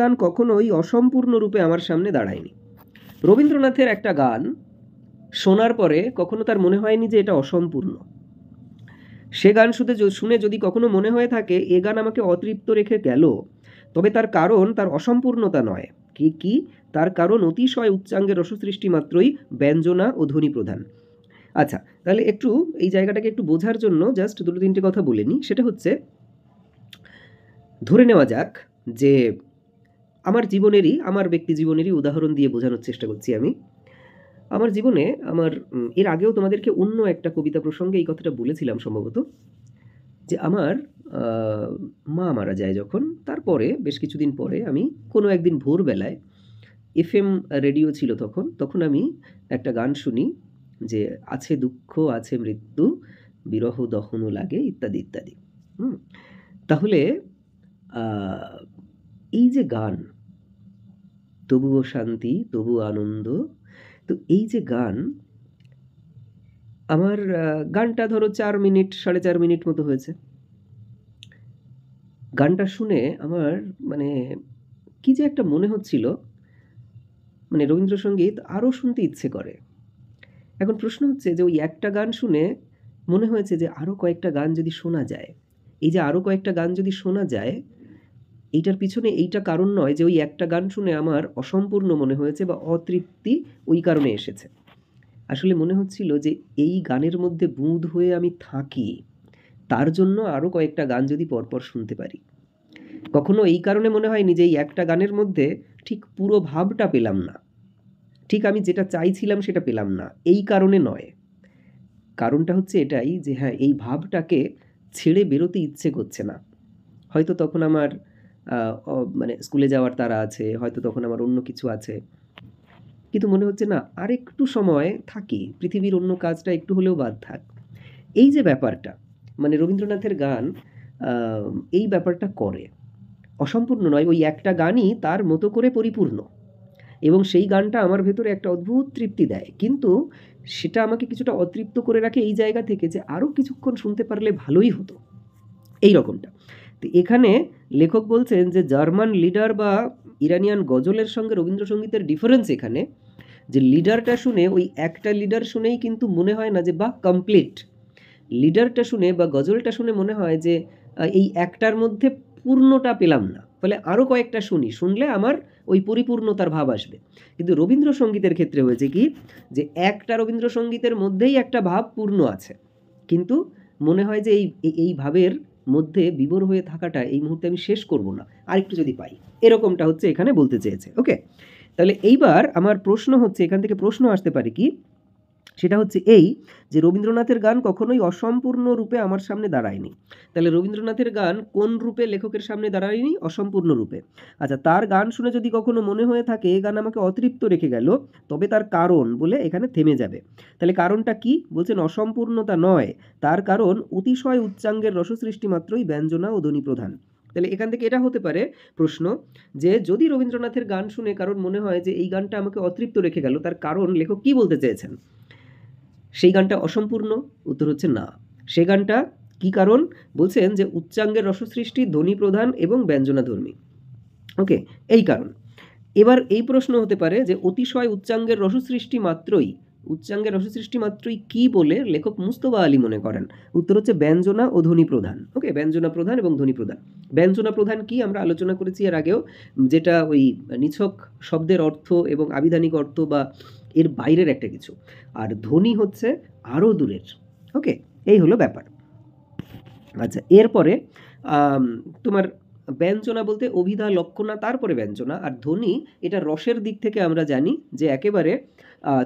গান কখনোই অসম্পূর্ণ রূপে আমার সামনে দাঁড়ায়নি। রবীন্দ্রনাথের একটা গান শোনার পরে কখনো তার মনে হয়নি যে এটা অসম্পূর্ণ। সে গান শুনে যদি কখনো মনে হয়ে থাকে এ গান আমাকে অতৃপ্ত রেখে গেল, তবে তার কারণ তার অসম্পূর্ণতা নয়। কি? তার কারণ অতিশয় উচ্চাঙ্গের রসসৃষ্টি মাত্রই ব্যঞ্জনা ও ধ্বনি প্রধান। আচ্ছা, তাহলে একটু এই জায়গাটাকে একটু বোঝার জন্য জাস্ট দুটো তিনটে কথা বলে নিই। সেটা হচ্ছে, ধরে নেওয়া যাক যে আমার ব্যক্তি জীবনেরই উদাহরণ দিয়ে বোঝানোর চেষ্টা করছি আমি। আমার জীবনে এর আগেও তোমাদেরকে অন্য একটা কবিতা প্রসঙ্গে এই কথাটা বলেছিলাম সম্ভবত, যে আমার মা মারা যায় যখন, তারপরে বেশ কিছুদিন পরে আমি কোনো একদিন ভোরবেলায় FM রেডিও ছিল তখন আমি একটা গান শুনি যে আছে দুঃখ আছে মৃত্যু, বিরহ দহন লাগে, ইত্যাদি ইত্যাদি। তাহলে এই যে গান, তবুও শান্তি তবুও আনন্দ, তো এই যে গান, আমার গানটা ধরো 4 মিনিট 4.5 মিনিট মতো হয়েছে। গানটা শুনে আমার মানে কি যে একটা মনে হচ্ছিল, মানে রবীন্দ্রসঙ্গীত আরও শুনতে ইচ্ছে করে। এখন প্রশ্ন হচ্ছে যে ওই একটা গান শুনে মনে হয়েছে যে আরও কয়েকটা গান যদি শোনা যায়, এই যে আরও কয়েকটা গান যদি শোনা যায়, এইটার পিছনে এইটা কারণ নয় যে ওই একটা গান শুনে আমার অসম্পূর্ণ মনে হয়েছে বা অতৃপ্তি ওই কারণে এসেছে। আসলে মনে হচ্ছিল যে এই গানের মধ্যে বুঁদ হয়ে আমি থাকি, তার জন্য আরও কয়েকটা গান যদি পরপর শুনতে পারি। কখনো এই কারণে মনে হয়নি যে এই একটা গানের মধ্যে ঠিক পুরো ভাবটা পেলাম না, ঠিক আমি যেটা চাইছিলাম সেটা পেলাম না, এই কারণে নয়। কারণটা হচ্ছে এটাই যে হ্যাঁ, এই ভাবটাকে ছেড়ে বেরোতে ইচ্ছে করছে না। হয়তো তখন আমার মানে স্কুলে যাওয়ার তাড়া আছে, হয়তো তখন আমার অন্য কিছু আছে, কিন্তু মনে হচ্ছে না আর একটু সময় থাকি, পৃথিবীর অন্য কাজটা একটু হলেও বাদ থাক। এই যে ব্যাপারটা, মানে রবীন্দ্রনাথের গান এই ব্যাপারটা করে। অসম্পূর্ণ নয়, ওই একটা গানই তার মতো করে পরিপূর্ণ, এবং সেই গানটা আমার ভেতরে একটা অদ্ভুত তৃপ্তি দেয়, কিন্তু সেটা আমাকে কিছুটা অতৃপ্ত করে রাখে এই জায়গা থেকে যে আরও কিছুক্ষণ শুনতে পারলে ভালোই হতো, এই রকমটা। তো এখানে লেখক বলছেন যে জার্মান লিডার বা ইরানিয়ান গজলের সঙ্গে রবীন্দ্রসঙ্গীতের ডিফারেন্স এখানে, যে লিডারটা শুনে ওই একটা লিডার শুনেই কিন্তু মনে হয় না যে বাহ কমপ্লিট। লিডারটা শুনে বা গজলটা শুনে মনে হয় যে এই একটার মধ্যে পূর্ণটা পেলাম না, ফলে আরও কয়েকটা শুনলে আমার ওই পরিপূর্ণতার ভাব আসবে। কিন্তু রবীন্দ্রসঙ্গীতের ক্ষেত্রে হয়েছে কি, যে একটা রবীন্দ্রসঙ্গীতের মধ্যেই একটা ভাব পূর্ণ আছে, কিন্তু মনে হয় যে এই ভাবের মধ্যে বিভোর হয়ে থাকাটা এই মুহূর্তে আমি শেষ করব না, আরেকটু যদি পাই, এরকমটা হচ্ছে এখানে বলতে চেয়েছে। ওকে, তাহলে এইবার আমার প্রশ্ন হচ্ছে, এখান থেকে প্রশ্ন আসতে পারে কি, সেটা হচ্ছে এই যে রবীন্দ্রনাথের গান কখনোই অসম্পূর্ণ রূপে আমার সামনে দাঁড়ায়নি। তাহলে রবীন্দ্রনাথের গান কোন রূপে লেখকের সামনে দাঁড়ায়নি? অসম্পূর্ণ রূপে। আচ্ছা, তার গান শুনে যদি কখনো মনে হয়ে থাকে এই গান আমাকে অতৃপ্ত রেখে গেল, তবে তার কারণ বলে এখানে থেমে যাবে। তাহলে কারণটা কি বলছেন? অসম্পূর্ণতা নয়, তার কারণ অতিশয় উচ্চাঙ্গের রসসৃষ্টি মাত্রই ব্যঞ্জনা ও ধ্বনি প্রধান। তাহলে এখান থেকে এটা হতে পারে প্রশ্ন, যে যদি রবীন্দ্রনাথের গান শুনে কারণ মনে হয় যে এই গানটা আমাকে অতৃপ্ত রেখে গেল, তার কারণ লেখক কি বলতে চেয়েছেন? সেই গানটা অসম্পূর্ণ? উত্তর হচ্ছে না। সে গানটা কি কারণ? বলছেন যে উচ্চাঙ্গের রসসৃষ্টি, ধ্বনি প্রধান এবং ব্যঞ্জনাধর্মী। ওকে, এই কারণ। এবার এই প্রশ্ন হতে পারে যে অতিশয় উচ্চাঙ্গের রসসৃষ্টি মাত্রই কি বলে লেখক মুস্তফা আলী মনে করেন? উত্তর হচ্ছে ব্যঞ্জনা ও ধ্বনি প্রধান। ওকে, ব্যঞ্জনা প্রধান এবং ধ্বনি প্রধান। ব্যঞ্জনা প্রধান কি আমরা আলোচনা করেছি এর আগেও, যেটা ওই নিছক শব্দের অর্থ এবং আবিধানিক অর্থ বা এর বাইরের একটা কিছু, আর ধ্বনি হচ্ছে আরও দূরের। ওকে, এই হলো ব্যাপার। আচ্ছা, এরপরে তোমার ব্যঞ্জনা বলতে অভিধা লক্ষণা, তারপরে ব্যঞ্জনা। আর ধ্বনি এটা রসের দিক থেকে আমরা জানি যে একেবারে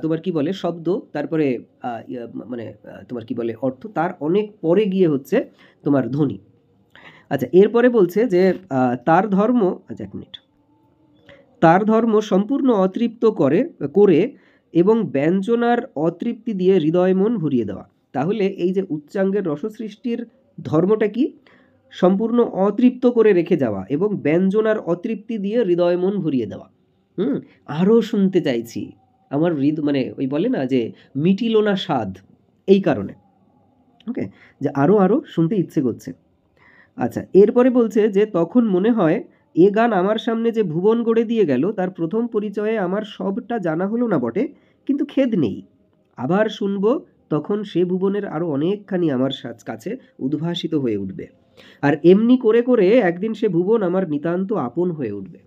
তোমার কি বলে শব্দ, তারপরে মানে তোমার কি বলে অর্থ, তার অনেক পরে গিয়ে হচ্ছে তোমার ধ্বনি। আচ্ছা, এরপরে বলছে যে তার ধর্ম, আচ্ছা এক মিনিট, তার ধর্ম সম্পূর্ণ অতৃপ্ত করে এবং ব্যঞ্জনার অতৃপ্তি দিয়ে হৃদয় মন ভরিয়ে দেওয়া। তাহলে এই যে উচ্চাঙ্গের রসসৃষ্টির ধর্মটা কি? সম্পূর্ণ অতৃপ্ত করে রেখে যাওয়া এবং ব্যঞ্জনার অতৃপ্তি দিয়ে হৃদয় মন ভরিয়ে দেওয়া। আরও শুনতে চাইছি, আমার মানে ওই বলে না যে মিটিল না স্বাদ, এই কারণে। ওকে, যে আরও শুনতে ইচ্ছে করছে। আচ্ছা, এরপরে বলছে যে তখন মনে হয় এ গান আমার সামনে যে ভুবন গড়ে দিয়ে গেল, তার প্রথম পরিচয়ে আমার সবটা জানা হলো না বটে, কিন্তু খেদ নেই, আবার শুনবো, তখন সে ভুবনের আরও অনেকখানি আমার কাছে উদ্ভাসিত হয়ে উঠবে, আর এমনি করে করে একদিন সে ভুবন আমার নিতান্ত আপন হয়ে উঠবে।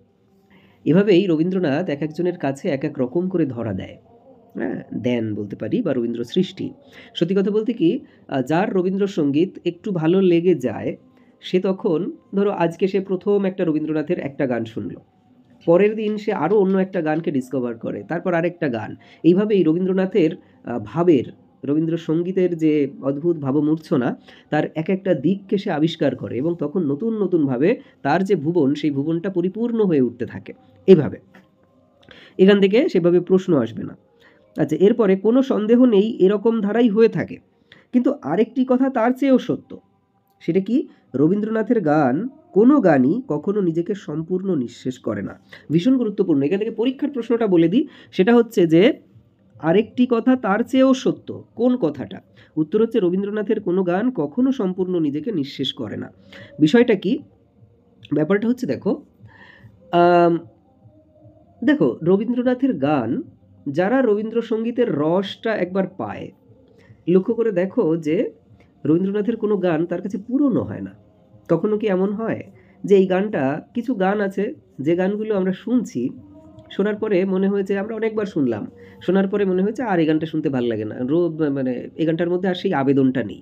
এভাবেই রবীন্দ্রনাথ এক একজনের কাছে এক এক রকম করে ধরা দেয়, হ্যাঁ, দেন বলতে পারি, বা রবীন্দ্র সৃষ্টি। সত্যি কথা বলতে কি, যার রবীন্দ্রসঙ্গীত একটু ভালো লেগে যায়, সে তখন ধরো আজকে সে প্রথম একটা রবীন্দ্রনাথের একটা গান শুনলো, পরের দিন সে আরও অন্য একটা গানকে ডিসকভার করে, তারপর আরেকটা গান। এইভাবেই রবীন্দ্রনাথের ভাবের, রবীন্দ্রসঙ্গীতের যে অদ্ভুত ভাবমূর্ছনা, তার এক একটা দিককে সে আবিষ্কার করে, এবং তখন নতুন নতুনভাবে তার যে ভুবন, সেই ভুবনটা পরিপূর্ণ হয়ে উঠতে থাকে। এইভাবে এখান থেকে সেভাবে প্রশ্ন আসবে না। আচ্ছা, এরপরে কোনো সন্দেহ নেই এরকম ধারাই হয়ে থাকে, কিন্তু আরেকটি কথা তার চেয়েও সত্য। সেটা কি? রবীন্দ্রনাথের গান, কোনো গানই কখনো নিজেকে সম্পূর্ণ নিঃশেষ করে না। ভীষণ গুরুত্বপূর্ণ, এখান থেকে পরীক্ষার প্রশ্নটা বলে দিই। সেটা হচ্ছে যে আরেকটি কথা তার চেয়েও সত্য, কোন কথাটা? উত্তর হচ্ছে রবীন্দ্রনাথের কোনো গান কখনো সম্পূর্ণ নিজেকে নিঃশেষ করে না। বিষয়টা কি? ব্যাপারটা হচ্ছে দেখো, দেখো রবীন্দ্রনাথের গান, যারা রবীন্দ্রসঙ্গীতের রসটা একবার পায়, লক্ষ্য করে দেখো যে রবীন্দ্রনাথের কোনো গান তার কাছে পুরনো হয় না। কখনো কি এমন হয় যে এই গানটা, কিছু গান আছে যে গানগুলো আমরা শুনছি, শোনার পরে মনে হয়েছে, আমরা অনেকবার শুনলাম, শোনার পরে মনে হয়েছে আর এই গানটা শুনতে ভালো লাগে না, মানে এই গানটার মধ্যে আর সেই আবেদনটা নেই,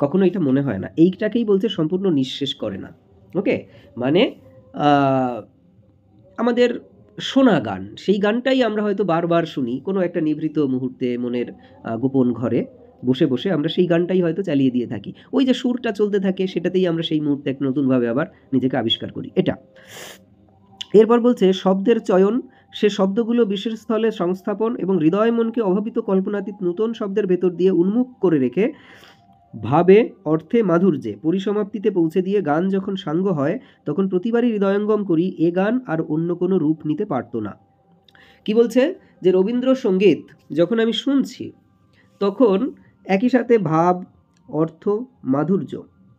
কখনো এটা মনে হয় না। এইটাকেই বলছে সম্পূর্ণ নিঃশেষ করে না। ওকে, মানে আমাদের শোনা গান, সেই গানটাই আমরা হয়তো বারবার শুনি কোনো একটা নিভৃত মুহূর্তে, মনের গোপন ঘরে বসে বসে আমরা সেই গানটাই হয়তো চালিয়ে দিয়ে থাকি, ওই যে সুরটা চলতে থাকে সেটাতেই আমরা সেই মুহূর্তে এক নতুনভাবে আবার নিজেকে আবিষ্কার করি, এটা। এরপর বলছে শব্দের চয়ন, সে শব্দগুলো বিশেষ স্থলে সংস্থাপন এবং হৃদয় মনকে অভাবিত কল্পনাতীত নতুন শব্দের ভেতর দিয়ে উন্মুখ করে রেখে ভাবে, অর্থে, মাধুর্যে পরিসমাপ্তিতে পৌঁছে দিয়ে গান যখন সাঙ্গ হয় তখন প্রতিবারই হৃদয়ঙ্গম করি এ গান আর অন্য কোনো রূপ নিতে পারতো না। কি বলছে, যে রবীন্দ্রসঙ্গীত যখন আমি শুনছি তখন একই সাথে ভাব, অর্থ, মাধুর্য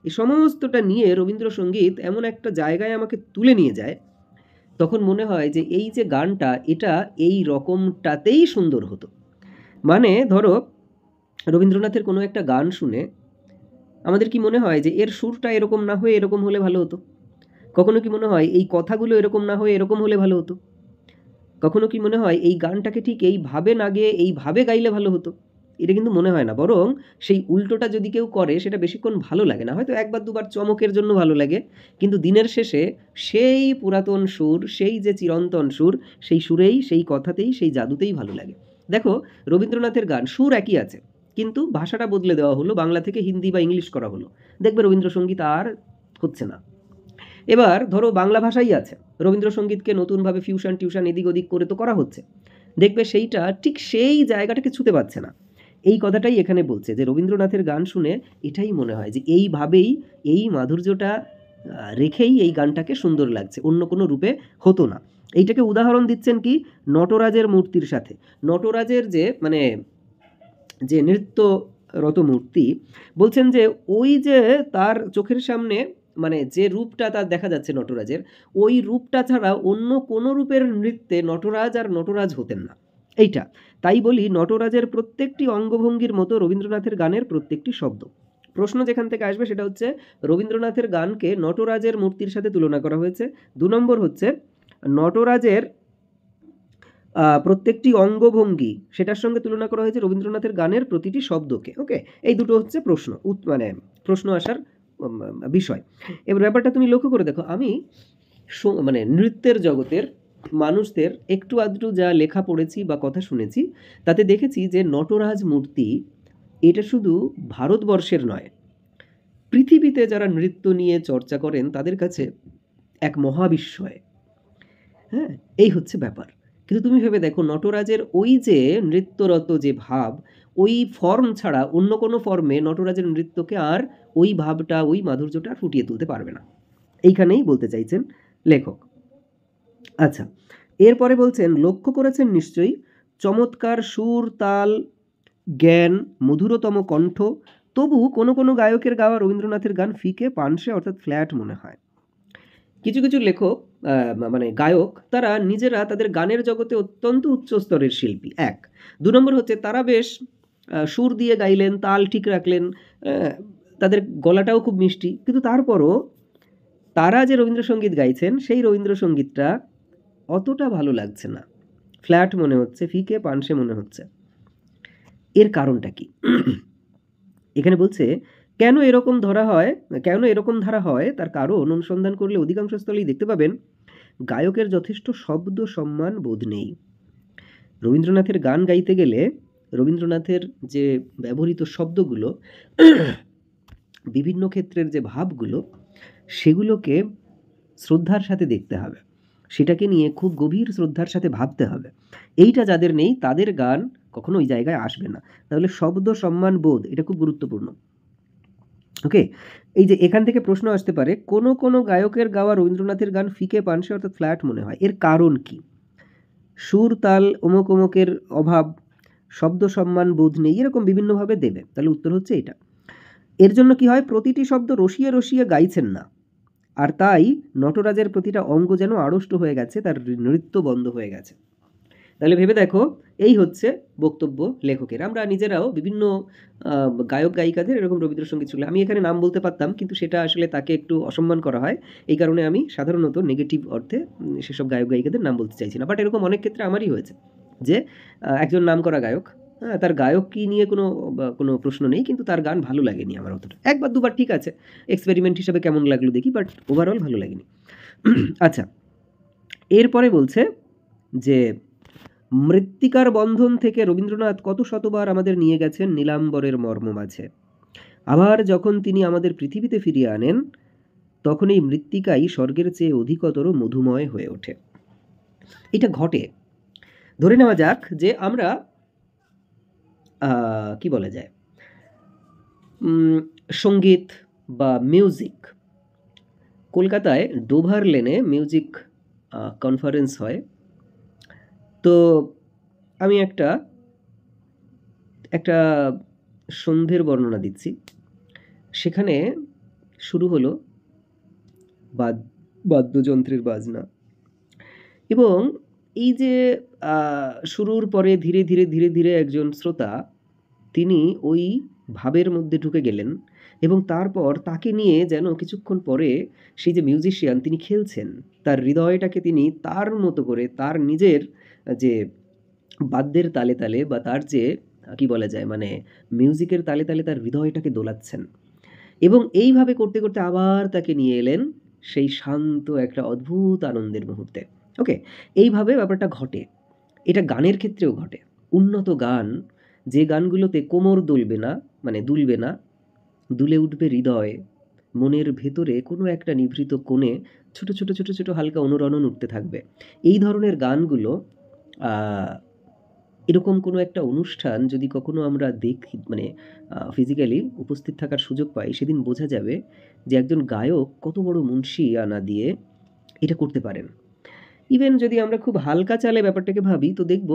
এই সমস্তটা নিয়ে রবীন্দ্রসঙ্গীত এমন একটা জায়গায় আমাকে তুলে নিয়ে যায়, তখন মনে হয় যে এই যে গানটা, এটা এই রকমটাতেই সুন্দর হতো। মানে ধরো রবীন্দ্রনাথের কোনো একটা গান শুনে আমাদের কি মনে হয় যে এর সুরটা এরকম না হয়ে এরকম হলে ভালো হতো? কখনো কি মনে হয় এই কথাগুলো এরকম না হয়ে এরকম হলে ভালো হতো? কখনো কি মনে হয় এই গানটাকে ঠিক এইভাবে না গেয়ে এইভাবে গাইলে ভালো হতো? এটা কিন্তু মনে হয় না, বরং সেই উল্টোটা যদি কেউ করে সেটা বেশিক্ষণ ভালো লাগে না, হয়তো একবার দুবার চমকের জন্য ভালো লাগে, কিন্তু দিনের শেষে সেই পুরাতন সুর, সেই যে চিরন্তন সুর, সেই সুরেই, সেই কথাতেই, সেই জাদুতেই ভালো লাগে। দেখো রবীন্দ্রনাথের গান সুর একই আছে, কিন্তু ভাষাটা বদলে দেওয়া হলো, বাংলা থেকে হিন্দি বা ইংলিশ করা হলো, দেখবে রবীন্দ্রসঙ্গীত আর হচ্ছে না। এবার ধরো বাংলা ভাষাই আছে, রবীন্দ্রসঙ্গীতকে নতুনভাবে ফিউশন টিউশন এদিক ওদিক করে তো করা হচ্ছে, দেখবে সেইটা ঠিক সেই জায়গাটাকে ছুতে পারছে না। এই কথাটাই এখানে বলছে যে রবীন্দ্রনাথের গান শুনে এটাই মনে হয় যে এইভাবেই, এই মাধুর্যটা রেখেই এই গানটাকে সুন্দর লাগছে, অন্য কোনো রূপে হতো না। এইটাকে উদাহরণ দিচ্ছেন কি, নটরাজের মূর্তির সাথে। নটরাজের যে মানে যে নৃত্যরত মূর্তি, বলছেন যে ওই যে তার চোখের সামনে মানে যে রূপটা তার দেখা যাচ্ছে নটরাজের, ওই রূপটা ছাড়া অন্য কোনো রূপের নৃত্যে নটরাজ আর নটরাজ হতেন না, এইটা। তাই বলি নটরাজের প্রত্যেকটি অঙ্গভঙ্গির মতো রবীন্দ্রনাথের গানের প্রত্যেকটি শব্দ। প্রশ্ন যেখান থেকে আসবে সেটা হচ্ছে রবীন্দ্রনাথের গানকে নটরাজের মূর্তির সাথে তুলনা করা হয়েছে। 2 নম্বর হচ্ছে নটরাজের প্রত্যেকটি অঙ্গভঙ্গি সেটার সঙ্গে তুলনা করা হয়েছে রবীন্দ্রনাথের গানের প্রতিটি শব্দকে। ওকে, এই দুটো হচ্ছে প্রশ্ন, মানে প্রশ্ন আসার বিষয়। এবার ব্যাপারটা তুমি লক্ষ্য করে দেখো, আমি মানে নৃত্যের জগতের মানুষদের একটু আধটু যা লেখা পড়েছি বা কথা শুনেছি, তাতে দেখেছি যে নটরাজ মূর্তি এটা শুধু ভারতবর্ষের নয়, পৃথিবীতে যারা নৃত্য নিয়ে চর্চা করেন তাদের কাছে এক মহাবিস্ময়। হ্যাঁ, এই হচ্ছে ব্যাপার। কিন্তু তুমি ভেবে দেখো নটরাজের ওই যে নৃত্যরত যে ভাব, ওই ফর্ম ছাড়া অন্য কোনো ফর্মে নটরাজের নৃত্যকে আর ওই ভাবটা, ওই মাধুর্যটা ফুটিয়ে তুলতে পারবে না, এইখানেই বলতে চাইছেন লেখক। আচ্ছা, এরপরে বলছেন লক্ষ্য করেছেন নিশ্চয়ই চমৎকার সুর, তাল, জ্ঞান, মধুরতম কণ্ঠ, তবু কোনো কোনো গায়কের গাওয়া রবীন্দ্রনাথের গান ফিকে, পানসে অর্থাৎ ফ্ল্যাট মনে হয়। কিছু কিছু লেখক মানে গায়ক, তারা নিজেরা তাদের গানের জগতে অত্যন্ত উচ্চ স্তরের শিল্পী, 1। 2 নম্বর হচ্ছে তারা বেশ সুর দিয়ে গাইলেন, তাল ঠিক রাখলেন, তাদের গলাটাও খুব মিষ্টি, কিন্তু তারপরও তারা যে রবীন্দ্রসঙ্গীত গাইছেন সেই রবীন্দ্রসঙ্গীতটা অতটা ভালো লাগছে না, ফ্ল্যাট মনে হচ্ছে, ফিকে পানসে মনে হচ্ছে। এর কারণটা কি? এখানে বলছে কেন এরকম ধারা হয় তার কারণ অনুসন্ধান করলে অধিকাংশ স্থলেই দেখতে পাবেন গায়কের যথেষ্ট শব্দ সম্মান বোধ নেই। রবীন্দ্রনাথের গান গাইতে গেলে রবীন্দ্রনাথের যে ব্যবহৃত শব্দগুলো, বিভিন্ন ক্ষেত্রের যে ভাবগুলো, সেগুলোকে শ্রদ্ধার সাথে দেখতে হবে, সেটাকে নিয়ে খুব গভীর শ্রদ্ধার সাথে ভাবতে হবে। এইটা যাদের নেই তাদের গান কখনো ওই জায়গায় আসবে না। তাহলে শব্দ সম্মান বোধ এটা খুব গুরুত্বপূর্ণ। ওকে, এই যে এখান থেকে প্রশ্ন আসতে পারে কোন কোন গায়কের গাওয়া রবীন্দ্রনাথের গান ফিকে, পানসে অর্থাৎ ফ্ল্যাট মনে হয়, এর কারণ কি? সুর, তাল, অমুক অমুকের অভাব, শব্দ সম্মান বোধ নেই, এরকম বিভিন্নভাবে দেবে। তাহলে উত্তর হচ্ছে এটা। এর জন্য কি হয়, প্রতিটি শব্দ রসিয়ে রসিয়ে গাইছেন না, আর তাই নটরাজের প্রতিটা অঙ্গ যেন আড়ষ্ট হয়ে গেছে, তার নৃত্য বন্ধ হয়ে গেছে। তাহলে ভেবে দেখো, এই হচ্ছে বক্তব্য লেখকের। আমরা নিজেরাও বিভিন্ন গায়ক গায়িকাদের এরকম রবীন্দ্রসঙ্গীত শুনলে, আমি এখানে নাম বলতে পারতাম, কিন্তু সেটা আসলে তাকে একটু অসম্মান করা হয়, এই কারণে আমি সাধারণত নেগেটিভ অর্থে সেসব গায়ক গায়িকাদের নাম বলতে চাইছি না। বাট এরকম অনেক ক্ষেত্রে আমারই হয়েছে যে একজন নামকরা গায়ক, হ্যাঁ, তার গায়ক কি নিয়ে কোনো প্রশ্ন নেই, কিন্তু তার গান ভালো লাগেনি আমার অতটা। একবার দুবার ঠিক আছে, এক্সপেরিমেন্ট হিসাবে কেমন লাগলো দেখি, বাট ওভারঅল ভালো লাগেনি। আচ্ছা, এরপরে বলছে যে মৃত্তিকার বন্ধন থেকে রবীন্দ্রনাথ কত শতবার আমাদের নিয়ে গেছেন নীলাম্বরের মর্ম মাঝে। আবার যখন তিনি আমাদের পৃথিবীতে ফিরিয়ে আনেন, তখন এই মৃত্তিকাই স্বর্গের চেয়ে অধিকতর মধুময় হয়ে ওঠে। এটা ঘটে। ধরে নেওয়া যাক যে আমরা কি বলা যায়, সঙ্গীত বা মিউজিক, কলকাতায় ডোভার লেনে মিউজিক কনফারেন্স হয়। তো আমি একটা সন্ধ্যের বর্ণনা দিচ্ছি। সেখানে শুরু হলো বাদ্যযন্ত্রের বাজনা, এবং এই যে শুরুর পরে ধীরে ধীরে ধীরে ধীরে একজন শ্রোতা তিনি ওই ভাবের মধ্যে ঢুকে গেলেন, এবং তারপর তাকে নিয়ে যেন কিছুক্ষণ পরে সেই যে মিউজিশিয়ান তিনি খেলছেন, তার হৃদয়টাকে তিনি তার মতো করে তার নিজের যে বাদ্যের তালে তালে বা তার যে কি বলা যায় মানে মিউজিকের তালে তালে তার হৃদয়টাকে দোলাচ্ছেন। এবং এইভাবে করতে করতে আবার তাকে নিয়ে এলেন সেই শান্ত একটা অদ্ভুত আনন্দের মুহূর্তে। ওকে, এইভাবে ব্যাপারটা ঘটে। এটা গানের ক্ষেত্রেও ঘটে। উন্নত গান, যে গানগুলোতে কোমর দুলবে না, মানে দুলবে না, দুলে উঠবে হৃদয়, মনের ভেতরে কোনো একটা নিভৃত কোণে ছোট ছোট ছোট ছোট হালকা অনুরণন উঠতে থাকবে, এই ধরনের গানগুলো এরকম কোনো একটা অনুষ্ঠান যদি কখনো আমরা দেখি, মানে ফিজিক্যালি উপস্থিত থাকার সুযোগ পাই, সেদিন বোঝা যাবে যে একজন গায়ক কত বড় মুনশিয়ানা দিয়ে এটা করতে পারেন। ইভেন যদি আমরা খুব হালকা চালে ব্যাপারটাকে ভাবি, তো দেখব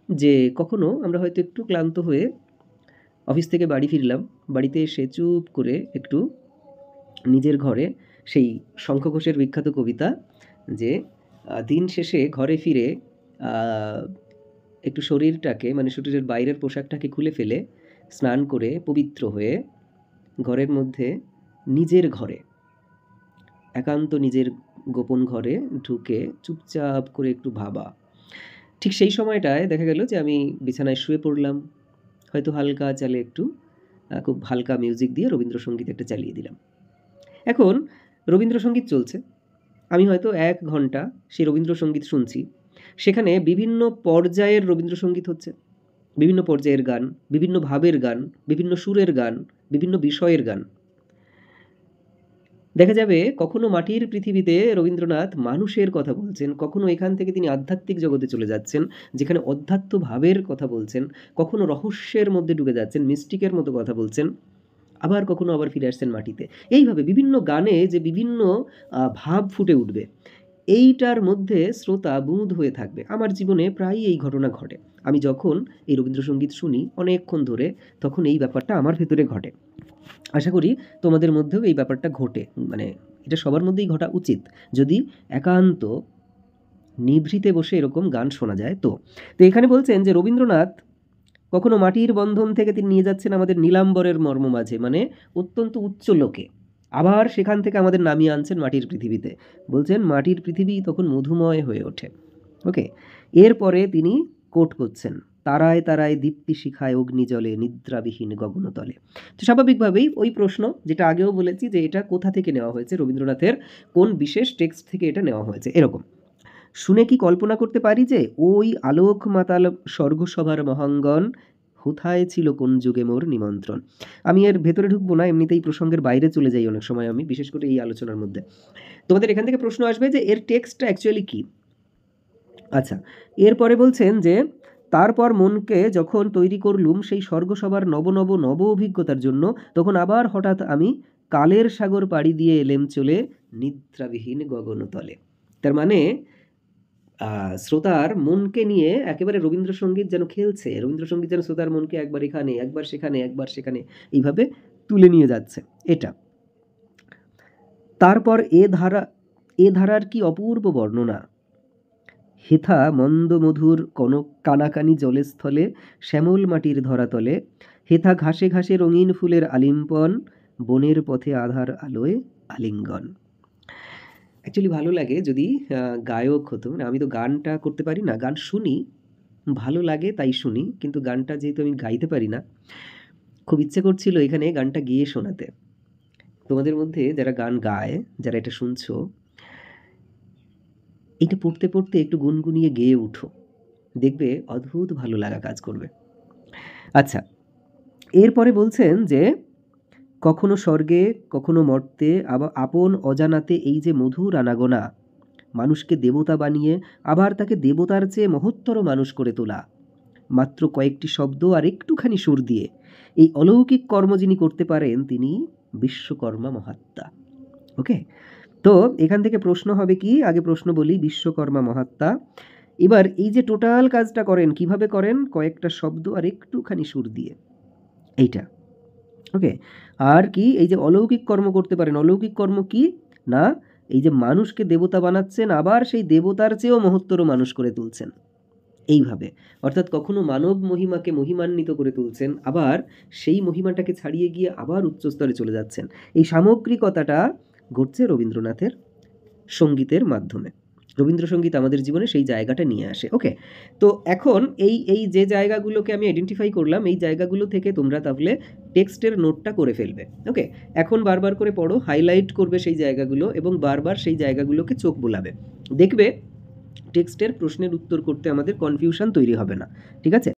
যে কখনো আমরা হয়তো একটু ক্লান্ত হয়ে অফিস থেকে বাড়ি ফিরলাম, বাড়িতে এসে চুপ করে একটু নিজের ঘরে সেই শঙ্খ ঘোষের বিখ্যাত কবিতা যে দিন শেষে ঘরে ফিরে একটু শরীরটাকে, মানে শরীরের বাইরের পোশাকটাকে খুলে ফেলে স্নান করে পবিত্র হয়ে ঘরের মধ্যে নিজের ঘরে, একান্ত নিজের গোপন ঘরে ঢুকে চুপচাপ করে একটু ভাবা। ঠিক সেই সময়টায় দেখা গেল যে আমি বিছানায় শুয়ে পড়লাম, হয়তো হালকা চালে একটু খুব হালকা মিউজিক দিয়ে রবীন্দ্রসঙ্গীত একটা চালিয়ে দিলাম। এখন রবীন্দ্রসঙ্গীত চলছে, আমি হয়তো 1 ঘন্টা সেই রবীন্দ্রসঙ্গীত শুনছি। সেখানে বিভিন্ন পর্যায়ের রবীন্দ্রসঙ্গীত হচ্ছে, বিভিন্ন পর্যায়ের গান, বিভিন্ন ভাবের গান, বিভিন্ন সুরের গান, বিভিন্ন বিষয়ের গান। দেখা যাবে কখনো মাটির পৃথিবীতে রবীন্দ্রনাথ মানুষের কথা বলছেন, কখনো এখান থেকে তিনি আধ্যাত্মিক জগতে চলে যাচ্ছেন, যেখানে অধ্যাত্ম ভাবের কথা বলছেন, কখনো রহস্যের মধ্যে ঢুকে যাচ্ছেন, মিস্টিকের মতো কথা বলছেন, আবার কখনো আবার ফিরে আসছেন মাটিতে। এইভাবে বিভিন্ন গানে যে বিভিন্ন ভাব ফুটে উঠবে, এইটার মধ্যে শ্রোতা বুঁদ হয়ে থাকবে। আমার জীবনে প্রায়ই এই ঘটনা ঘটে। আমি যখন এই রবীন্দ্রসঙ্গীত শুনি অনেকক্ষণ ধরে, তখন এই ব্যাপারটা আমার ভেতরে ঘটে। আশা করি তোমাদের মধ্যেও এই ব্যাপারটা ঘটে, মানে এটা সবার মধ্যেই ঘটা উচিত, যদি একান্ত নিভৃতে বসে এরকম গান শোনা যায়। তো এখানে বলছেন যে রবীন্দ্রনাথ কখনো মাটির বন্ধন থেকে তিনি নিয়ে যাচ্ছেন আমাদের নীলাম্বরের মর্ম মাঝে, মানে অত্যন্ত উচ্চ লোকে, আবার সেখান থেকে আমাদের নামিয়ে আনছেন মাটির পৃথিবীতে। বলছেন মাটির পৃথিবী তখন মধুময় হয়ে ওঠে। ওকে, এরপরে তিনি কোট করছেন, তারায় তারায় দীপ্তি শিখায় অগ্নিজলে নিদ্রাবিহীন গগনতলে। তো স্বাভাবিকভাবেই ওই প্রশ্ন, যেটা আগেও বলেছি যে এটা কোথা থেকে নেওয়া হয়েছে, রবীন্দ্রনাথের কোন বিশেষ টেক্সট থেকে এটা নেওয়া হয়েছে। এরকম শুনে কি কল্পনা করতে পারি যে ওই আলোক মাতাল স্বর্গসভার মহাঙ্গন কোথায় ছিল কোন যুগে মোর নিমন্ত্রণ। আমি এর ভেতরে ঢুকবো না, এমনিতেই প্রসঙ্গের বাইরে চলে যাই অনেক সময় আমি, বিশেষ করে এই আলোচনার মধ্যে। তোমাদের এখান থেকে প্রশ্ন আসবে যে এর টেক্সটটা অ্যাকচুয়ালি কি। আচ্ছা, এরপরে বলছেন যে তারপর মনকে যখন তৈরি করলুম সেই স্বর্গসভার নব নব নব অভিজ্ঞতার জন্য, তখন আবার হঠাৎ আমি কালের সাগর পাড়ি দিয়ে এলেম চলে নিদ্রাবিহীন গগনতলে। তার মানে শ্রোতার মনকে নিয়ে একেবারে রবীন্দ্রসঙ্গীত যেন খেলছে, রবীন্দ্রসঙ্গীত যেন শ্রোতার মনকে একবার এখানে, একবার সেখানে, একবার সেখানে এইভাবে তুলে নিয়ে যাচ্ছে। এটা তারপর এ ধারার কি অপূর্ব বর্ণনা, হেথা মন্দ মধুর কনক কানাকানি জলস্থলে শ্যামল মাটির ধরাতলে, হেথা ঘাসে ঘাসে রঙিন ফুলের আলিম্পন, বনের পথে আধার আলোয় আলিঙ্গন। অ্যাকচুয়ালি ভালো লাগে যদি গায়ক হতো, মানে আমি তো গানটা করতে পারি না, গান শুনি, ভালো লাগে তাই শুনি, কিন্তু গানটা যেহেতু আমি গাইতে পারি না, খুব ইচ্ছে করছিল এখানে গানটা গেয়ে শোনাতে। তোমাদের মধ্যে যারা গান গায়, যারা এটা শুনছো, এটা পড়তে পড়তে একটু গুনগুনিয়ে গেয়ে উঠো, দেখবে অদ্ভুত ভালো লাগা কাজ করবে। আচ্ছা, এরপরে বলছেন যে কখনো স্বর্গে কখনো মর্তে আবার আপন অজানাতে এই যে মধুর আনাগোনা, মানুষকে দেবতা বানিয়ে আবার তাকে দেবতার চেয়ে মহত্তর মানুষ করে তোলা, মাত্র কয়েকটি শব্দ আর একটুখানি সুর দিয়ে এই অলৌকিক কর্ম যিনি করতে পারেন তিনি বিশ্বকর্মা মহাত্মা। ওকে, তো এখান থেকে প্রশ্ন হবে কি, আগে প্রশ্ন বলি, বিশ্বকর্মা মহাত্মা এবার এই যে টোটাল কাজটা করেন কিভাবে করেন, কয়েকটা শব্দ আর একটুখানি সুর দিয়ে, এইটা। ওকে, আর কি এই যে অলৌকিক কর্ম করতে পারেন, অলৌকিক কর্ম কি না, এই যে মানুষকে দেবতা বানাচ্ছেন আবার সেই দেবতার চেয়েও মহত্তর মানুষ করে তুলছেন, এইভাবে। অর্থাৎ কখনো মানব মহিমাকে মহিমান্বিত করে তুলছেন, আবার সেই মহিমাটাকে ছাড়িয়ে গিয়ে আবার উচ্চস্তরে চলে যাচ্ছেন। এই সামগ্রিকতাটা ঘটছে রবীন্দ্রনাথের সঙ্গীতের মাধ্যমে। রবীন্দ্রসঙ্গীত আমাদের জীবনে সেই জায়গাটা নিয়ে আসে। ওকে, তো এখন এই এই যে জায়গাগুলোকে আমি আইডেন্টিফাই করলাম, এই জায়গাগুলো থেকে তোমরা তাহলে টেক্সটের নোটটা করে ফেলবে। ওকে, এখন বারবার করে পড়ো, হাইলাইট করবে সেই জায়গাগুলো এবং বারবার সেই জায়গাগুলোকে চোখ বোলাবে, দেখবে টেক্সটের প্রশ্নের উত্তর করতে আমাদের কনফিউশন তৈরি হবে না। ঠিক আছে?